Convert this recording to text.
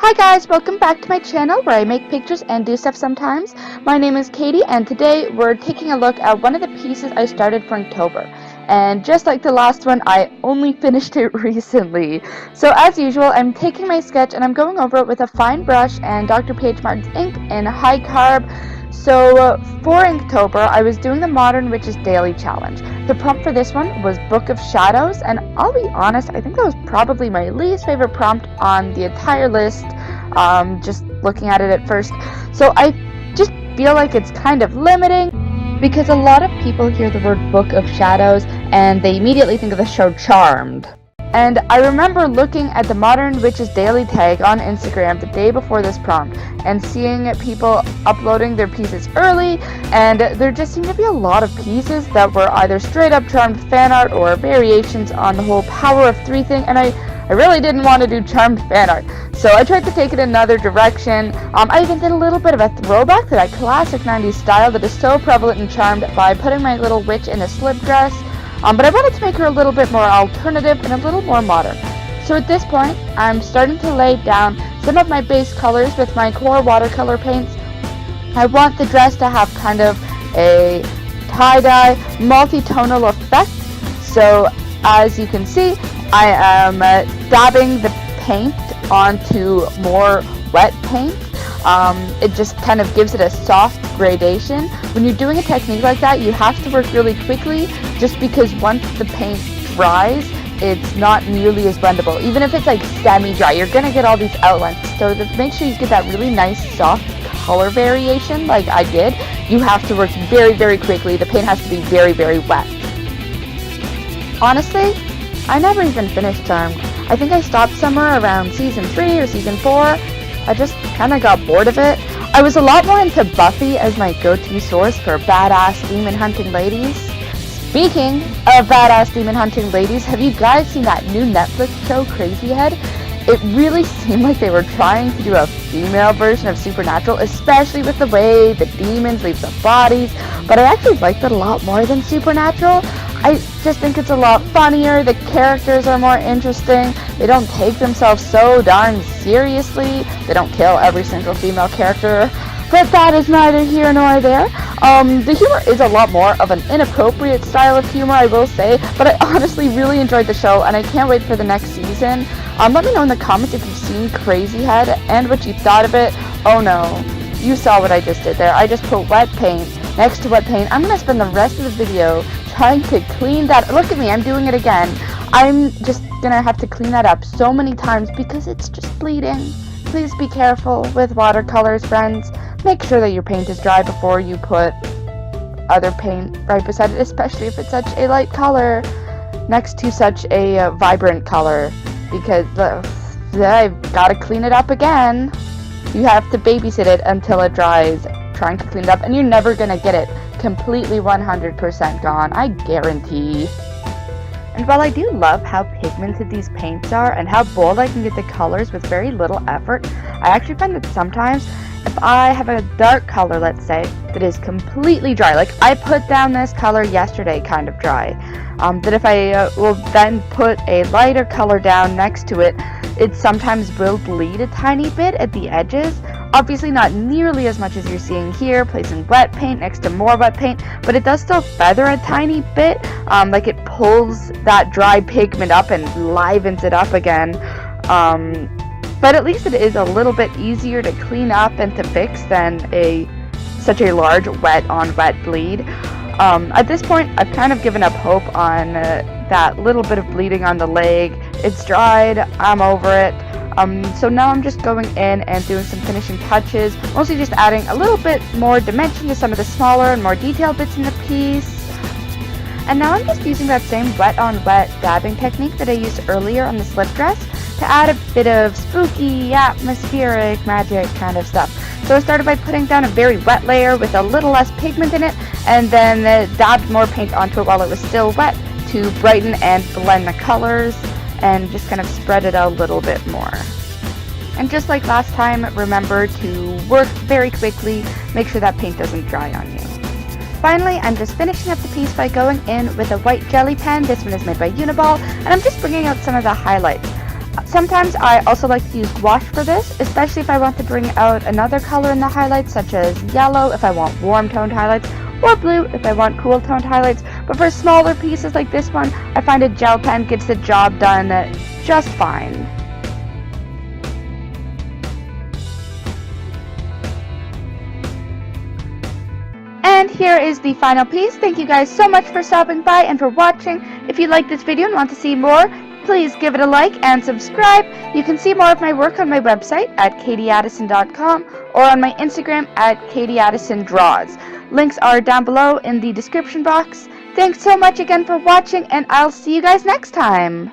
Hi guys, welcome back to my channel where I make pictures and do stuff sometimes. My name is Katie and today we're taking a look at one of the pieces I started for Inktober. And just like the last one, I only finished it recently. So as usual, I'm taking my sketch and I'm going over it with a fine brush and Dr. P.H. Martin's ink in Hicarb. So for Inktober, I was doing the Modern Witches Daily Challenge. The prompt for this one was Book of Shadows, and I'll be honest, I think that was probably my least favorite prompt on the entire list, just looking at it at first. So I just feel like it's kind of limiting, because a lot of people hear the word Book of Shadows, and they immediately think of the show Charmed. And I remember looking at the Modern Witches Daily tag on Instagram the day before this prompt and seeing people uploading their pieces early, and there just seemed to be a lot of pieces that were either straight up Charmed fan art or variations on the whole Power of 3 thing, and I really didn't want to do Charmed fan art. So I tried to take it another direction. I even did a little bit of a throwback to that classic 90s style that is so prevalent in Charmed by putting my little witch in a slip dress. But I wanted to make her a little bit more alternative and a little more modern. So at this point, I'm starting to lay down some of my base colors with my QoR Watercolor paints. I want the dress to have kind of a tie-dye, multi-tonal effect. So as you can see, I am dabbing the paint onto more wet paint. It just kind of gives it a soft gradation. When you're doing a technique like that, you have to work really quickly, just because once the paint dries, it's not nearly as blendable. Even if it's like semi-dry, you're gonna get all these outlines. So to make sure you get that really nice soft color variation like I did, you have to work very, very quickly. The paint has to be very, very wet. Honestly, I never even finished Charmed. I think I stopped somewhere around season 3 or season 4. I just kind of got bored of it. I was a lot more into Buffy as my go-to source for badass demon hunting ladies. Speaking of badass demon hunting ladies, have you guys seen that new Netflix show, Crazy Head? It really seemed like they were trying to do a female version of Supernatural, especially with the way the demons leave the bodies, but I actually liked it a lot more than Supernatural. I just think it's a lot funnier, the characters are more interesting, they don't take themselves so darn seriously, they don't kill every single female character, but that is neither here nor there. The humor is a lot more of an inappropriate style of humor, I will say, but I honestly really enjoyed the show, and I can't wait for the next season. Let me know in the comments if you've seen Crazy Head and what you thought of it. Oh no, you saw what I just did there. I just put wet paint next to wet paint. I'm going to spend the rest of the video trying to clean that. Look at me, I'm doing it again. I'm just going to have to clean that up so many times because it's just bleeding. Please be careful with watercolors, friends. Make sure that your paint is dry before you put other paint right beside it, especially if it's such a light color next to such a vibrant color, because I've got to clean it up again. You have to babysit it until it dries, trying to clean it up, and you're never going to get it completely 100% gone, I guarantee. And while I do love how pigmented these paints are and how bold I can get the colors with very little effort, I actually find that sometimes if I have a dark color, let's say, that is completely dry, like I put down this color yesterday kind of dry, that if I will then put a lighter color down next to it, it sometimes will bleed a tiny bit at the edges. Obviously not nearly as much as you're seeing here, placing wet paint next to more wet paint, but it does still feather a tiny bit, like it pulls that dry pigment up and livens it up again. But at least it is a little bit easier to clean up and to fix than such a large wet on wet bleed. At this point, I've kind of given up hope on that little bit of bleeding on the leg. It's dried, I'm over it. So now I'm just going in and doing some finishing touches, mostly just adding a little bit more dimension to some of the smaller and more detailed bits in the piece. And now I'm just using that same wet on wet dabbing technique that I used earlier on the slip dress to add a bit of spooky, atmospheric, magic kind of stuff. So I started by putting down a very wet layer with a little less pigment in it, and then dabbed more paint onto it while it was still wet to brighten and blend the colors, and just kind of spread it out a little bit more. And just like last time, remember to work very quickly, make sure that paint doesn't dry on you. Finally, I'm just finishing up the piece by going in with a white jelly pen. This one is made by Uni-Ball, and I'm just bringing out some of the highlights. Sometimes I also like to use gouache for this, especially if I want to bring out another color in the highlights, such as yellow if I want warm toned highlights, or blue if I want cool toned highlights. But for smaller pieces like this one, I find a gel pen gets the job done just fine. And here is the final piece. Thank you guys so much for stopping by and for watching. If you like this video and want to see more, please give it a like and subscribe. You can see more of my work on my website at KTAddison.com or on my Instagram at KTAddisonDraws. Links are down below in the description box. Thanks so much again for watching, and I'll see you guys next time.